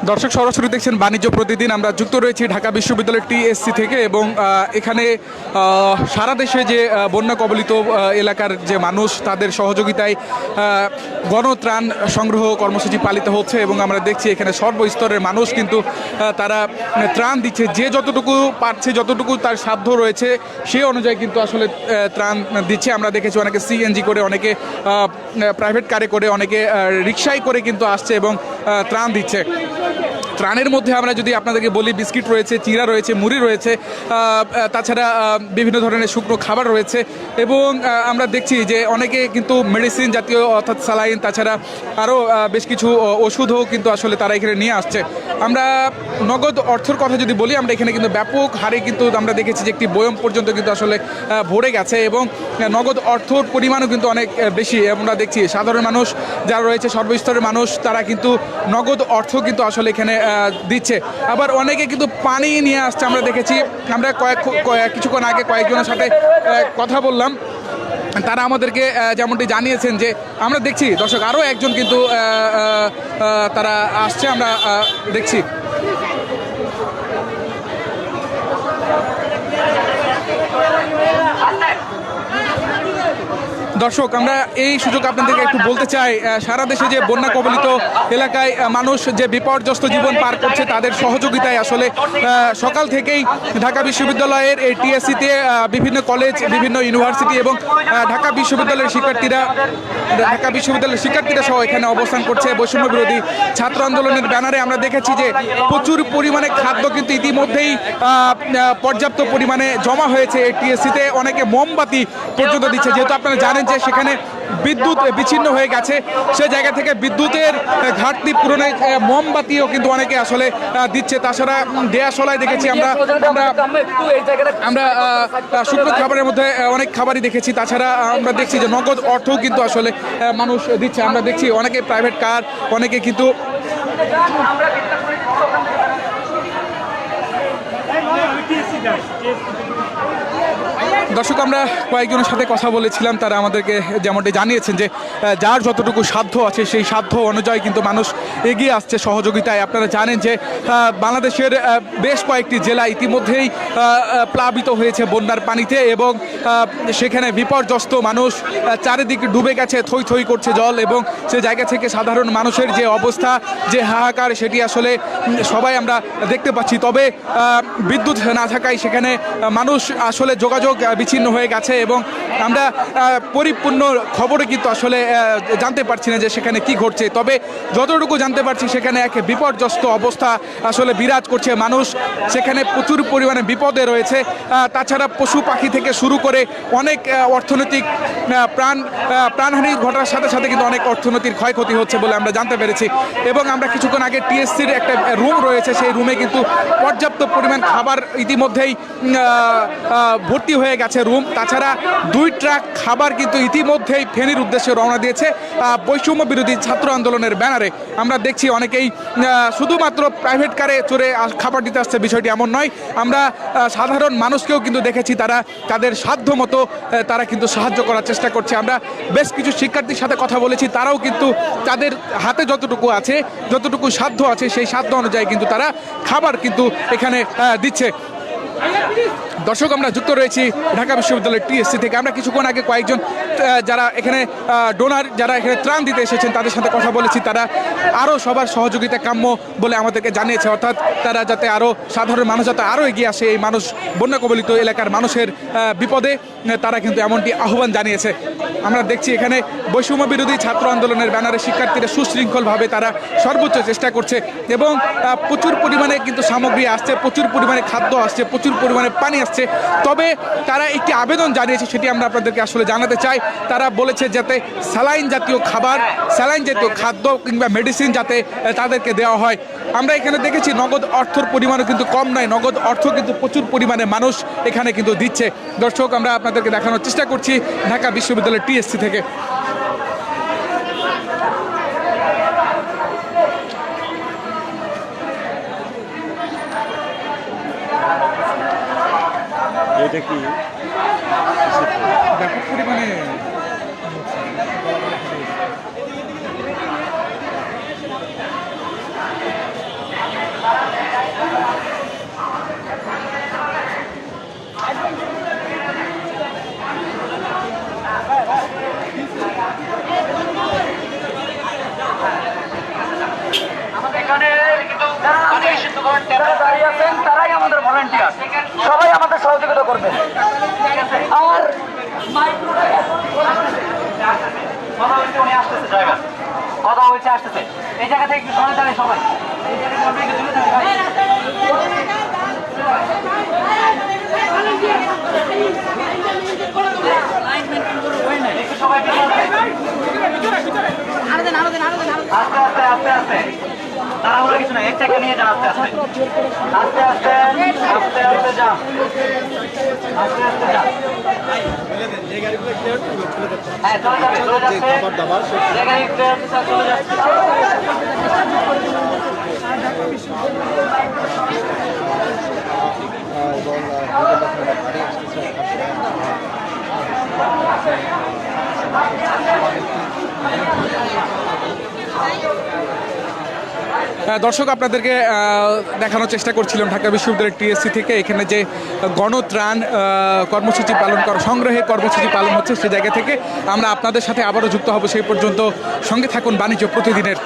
দর্শক সরাসরি দেখছেন বাণিজ্য প্রতিদিন। আমরা যুক্ত রয়েছি ঢাকা বিশ্ববিদ্যালয়ের টিএসসি থেকে এবং এখানে সারা দেশে যে বন্যা কবলিত এলাকার যে মানুষ তাদের সহযোগিতায় গণত্রাণ সংগ্রহ কর্মসূচি পালিত হচ্ছে এবং আমরা দেখছি এখানে সর্বস্তরের মানুষ কিন্তু তারা ত্রাণ দিচ্ছে, যে যতটুকু পারছে যতটুকু তার সাধ্য রয়েছে সে অনুযায়ী কিন্তু আসলে ত্রাণ দিচ্ছে। আমরা দেখেছি অনেকে সিএনজি করে, অনেকে প্রাইভেট কারে করে, অনেকে রিকশায় করে কিন্তু আসছে এবং ত্রাণ দিচ্ছে। ত্রাণের মধ্যে আমরা যদি আপনাদেরকে বলি, বিস্কিট রয়েছে, চিড়া রয়েছে, মুড়ি রয়েছে, তাছাড়া বিভিন্ন ধরনের শুকনো খাবার রয়েছে এবং আমরা দেখছি যে অনেকে কিন্তু মেডিসিন জাতীয় অর্থাৎ স্যালাইন, তাছাড়া আরও বেশ কিছু ওষুধও কিন্তু আসলে তারা এখানে নিয়ে আসছে। আমরা নগদ অর্থের কথা যদি বলি, আমরা এখানে কিন্তু ব্যাপক হারে কিন্তু আমরা দেখেছি যে একটি বয়ম পর্যন্ত কিন্তু আসলে ভরে গেছে এবং নগদ অর্থর পরিমাণও কিন্তু অনেক বেশি। আমরা দেখছি সাধারণ মানুষ যারা রয়েছে, সর্বস্তরের মানুষ, তারা কিন্তু নগদ অর্থ কিন্তু আসলে এখানে দিচ্ছে। আবার অনেকে কিন্তু পানি নিয়ে আসছে। আমরা দেখেছি, আমরা কিছুক্ষণ আগে কয়েকজনের সাথে কথা বললাম, তারা আমাদেরকে যেমনটি জানিয়েছেন যে আমরা দেখছি দর্শক আরও একজন কিন্তু তারা আসছে, আমরা দেখছি। দর্শক আমরা এই সুযোগ আপনাদেরকে একটু বলতে চাই, সারা দেশে যে বন্যা কবলিত এলাকায় মানুষ যে বিপর্যস্ত জীবন পার করছে তাদের সহযোগিতায় আসলে সকাল থেকেই ঢাকা বিশ্ববিদ্যালয়ের এই টিএসসিতে বিভিন্ন কলেজ, বিভিন্ন ইউনিভার্সিটি এবং ঢাকা বিশ্ববিদ্যালয়ের শিক্ষার্থীরা সহ এখানে অবস্থান করছে। বৈষম্য বিরোধী ছাত্র আন্দোলনের ব্যানারে আমরা দেখেছি যে প্রচুর পরিমাণে খাদ্য কিন্তু ইতিমধ্যেই পর্যাপ্ত পরিমাণে জমা হয়েছে এই টিএসসিতে। অনেকে মোমবাতি পর্যন্ত দিচ্ছে, যেহেতু আপনারা জানেন যে সেখানে বিদ্যুৎ বিচ্ছিন্ন হয়ে গেছে, সে জায়গা থেকে বিদ্যুতের ঘাটতি পূরণে মোমবাতিও কিন্তু অনেকে আসলে দিচ্ছে। তাছাড়া দেয়াশলায় দেখেছি আমরা শুকনো খাবারের মধ্যে অনেক খাবারই দেখেছি। তাছাড়া আমরা দেখছি যে নগদ অর্থও কিন্তু আসলে মানুষ দিচ্ছে। আমরা দেখছি অনেকে প্রাইভেট কার, অনেকে কিন্তু দর্শক আমরা কয়েকজনের সাথে কথা বলেছিলাম, তারা আমাদেরকে যেমনটি জানিয়েছেন যে যার যতটুকু সাধ্য আছে সেই সাধ্য অনুযায়ী কিন্তু মানুষ এগিয়ে আসছে সহযোগিতায়। আপনারা জানেন যে বাংলাদেশের বেশ কয়েকটি জেলা ইতিমধ্যেই প্লাবিত হয়েছে বন্যার পানিতে এবং সেখানে বিপর্যস্ত মানুষ, চারিদিকে ডুবে গেছে, থই থই করছে জল এবং সে জায়গা থেকে সাধারণ মানুষের যে অবস্থা, যে হাহাকার, সেটি আসলে সবাই আমরা দেখতে পাচ্ছি। তবে বিদ্যুৎ না থাকায় সেখানে মানুষ আসলে যোগাযোগ বিচ্ছিন্ন হয়ে গেছে এবং আমরা পরিপূর্ণ খবরে কিন্তু আসলে জানতে পারছি না যে সেখানে কি ঘটছে। তবে যতটুকু জানতে পারছি সেখানে এক বিপর্যস্ত অবস্থা আসলে বিরাজ করছে। মানুষ সেখানে প্রচুর পরিমাণে বিপদে রয়েছে। তাছাড়া পশু পাখি থেকে শুরু করে অনেক অর্থনৈতিক প্রাণহানি ঘটার সাথে সাথে কিন্তু অনেক অর্থনৈতিক ক্ষয়ক্ষতি হচ্ছে বলে আমরা জানতে পেরেছি। এবং আমরা কিছুক্ষণ আগে টিএসসির একটা রুম রয়েছে, সেই রুমে কিন্তু পর্যাপ্ত পরিমাণ খাবার ইতিমধ্যেই ভর্তি হয়ে গেছে রুম। তাছাড়া 2 ট্রাক খাবার কিন্তু ইতিমধ্যেই ফেনীর উদ্দেশ্যে রওনা দিয়েছে বৈষম্য বিরোধী ছাত্র আন্দোলনের ব্যানারে। আমরা দেখছি অনেকেই শুধুমাত্র প্রাইভেট কারে চড়ে খাবার দিতে আসছে, বিষয়টি এমন নয়। আমরা সাধারণ মানুষকেও কিন্তু দেখেছি, তারা তাদের সাধ্য মতো তারা কিন্তু সাহায্য করার চেষ্টা করছে। আমরা বেশ কিছু শিক্ষার্থীর সাথে কথা বলেছি, তারাও কিন্তু তাদের হাতে যতটুকু আছে, যতটুকু সাধ্য আছে সেই সাধ্য অনুযায়ী কিন্তু তারা খাবার কিন্তু এখানে দিচ্ছে। দর্শক আমরা যুক্ত রয়েছি ঢাকা বিশ্ববিদ্যালয়ের টিএসসি থেকে। আমরা কিছুক্ষণ আগে কয়েকজন যারা এখানে ডোনার, যারা এখানে ত্রাণ দিতে এসেছেন তাদের সাথে কথা বলেছি। তারা আরও সবার সহযোগিতা কাম্য বলে আমাদেরকে জানিয়েছে, অর্থাৎ তারা যাতে আরও সাধারণ মানুষ যাতে আরও এগিয়ে আসে, এই মানুষ বন্যা কবলিত এলাকার মানুষের বিপদে, তারা কিন্তু এমনটি আহ্বান জানিয়েছে। আমরা দেখছি এখানে বৈষম্য বিরোধী ছাত্র আন্দোলনের ব্যানারে শিক্ষার্থীরা সুশৃঙ্খলভাবে তারা সর্বোচ্চ চেষ্টা করছে এবং প্রচুর পরিমাণে কিন্তু সামগ্রী আসছে, প্রচুর পরিমাণে খাদ্য আসছে, প্রচুর পরিমাণে পানি আসছে। তবে তারা একটি আবেদন জানিয়েছে, সেটি আমরা আপনাদেরকে আসলে জানাতে চাই। তারা বলেছে যাতে স্যালাইন জাতীয় খাবার, স্যালাইন জাতীয় খাদ্য কিংবা মেডিসিন যাতে তাদেরকে দেওয়া হয়। আমরা এখানে দেখেছি নগদ অর্থর পরিমাণও কিন্তু কম নয়, নগদ অর্থ কিন্তু প্রচুর পরিমাণে মানুষ এখানে কিন্তু দিচ্ছে। দর্শক আমরা আপনাদেরকে দেখানোর চেষ্টা করছি ঢাকা বিশ্ববিদ্যালয়ের টিএসসি থেকে। এটা কি ব্যাপক পরিমাণে যারা দাঁড়িয়ে আছেন তারাই আমাদের ভলান্টিয়ার, সবাই আমাদের সহযোগিতা করবেন। আর কথা হয়েছে আসতেছে, এই জায়গা থেকে একটু সরে দাঁড়ায় সবাই, এই জায়গা থেকে আমরা একটু দূরে দাঁড়াই। আস্তে আস্তে আস্তে আস্তে তাড়াহুড়ো কিছু না, এক টাকা নিয়ে যান, আস্তে আস্তে আস্তে আস্তে আস্তে আস্তে যান, আস্তে আস্তে যান। হ্যাঁ চলে যাবে, চলে যাচ্ছে, জায়গায় চলে যাচ্ছে। দর্শক, আপনাদেরকে দেখানোর চেষ্টা করছিলাম ঢাকা বিশ্ববিদ্যালয়ের টিএসসি থেকে এখানে যে গণত্রাণ কর্মসূচি পালন করা, সংগ্রহে কর্মসূচি পালন হচ্ছে, সে জায়গা থেকে আমরা আপনাদের সাথে আবারও যুক্ত হব। সেই পর্যন্ত সঙ্গে থাকুন বাণিজ্য প্রতিদিনের।